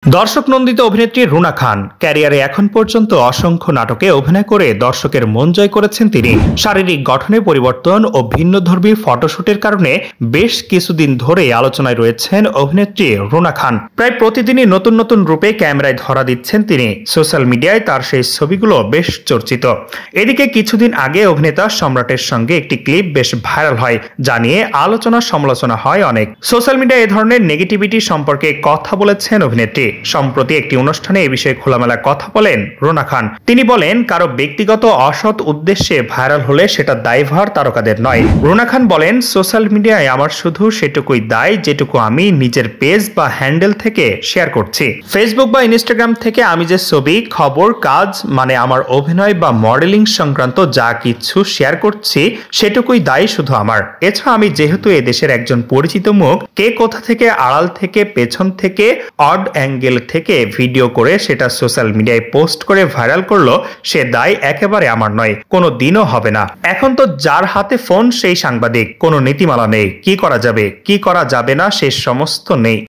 দর্শক নন্দিত অভিনেত্রী রুনা খান ক্যারিয়ারে এখন পর্যন্ত অসংখ্য নাটকে অভিনয় করে দর্শকের মন জয় করেছেন তিনি। শারীরিক গঠনে পরিবর্তন ও ভিন্নধর্মী ফটোশুটের কারণে বেশ কিছুদিন ধরে আলোচনায় রয়েছেন অভিনেত্রী রুনা খান। প্রায় প্রতিদিনই নতুন নতুন রূপে ক্যামেরায় ধরা দিচ্ছেন তিনি। সোশ্যাল মিডিয়ায় তার সেই ছবিগুলো বেশ চর্চিত। এদিকে কিছুদিন আগে অভিনেতা সম্রাটের সঙ্গে একটি ক্লিপ বেশ ভাইরাল হয়, যা নিয়ে আলোচনা সমালোচনা হয় অনেক। সোশ্যাল মিডিয়ায় এ ধরনের নেগেটিভিটি সম্পর্কে কথা বলেছেন অভিনেত্রী। সম্প্রতি একটি অনুষ্ঠানে এ বিষয়ে খোলামেলা কথা বলেন রুনা খান। তিনি বলেন, কারো ব্যক্তিগত অসৎ উদ্দেশ্যে ভাইরাল হলে সেটা দায়ভার তারকাদের নয়। রুনা খান বলেন, সোশ্যাল মিডিয়ায় আমার শুধু সেটুকুই দায় যেটুকু আমি নিজের পেজ বা হ্যান্ডেল থেকে শেয়ার করছি। ফেসবুক বা ইনস্টাগ্রাম থেকে আমি যে ছবি, খবর, কাজ মানে আমার অভিনয় বা মডেলিং সংক্রান্ত যা কিছু শেয়ার করছি সেটুকুই দায় শুধু আমার। এছাড়া আমি যেহেতু এদেশের একজন পরিচিত মুখ, কে কোথা থেকে, আড়াল থেকে, পেছন থেকে, অড অ্যাঙ্গেল থেকে ভিডিও করে সেটা সোশ্যাল মিডিয়ায় পোস্ট করে ভাইরাল করলো, সে দায় একেবারে আমার নয়, কোনো দিনও হবে না। এখন তো যার হাতে ফোন সেই সাংবাদিক, কোনো নীতিমালা নেই। কি করা যাবে, কি করা যাবে না সে সমস্ত নেই।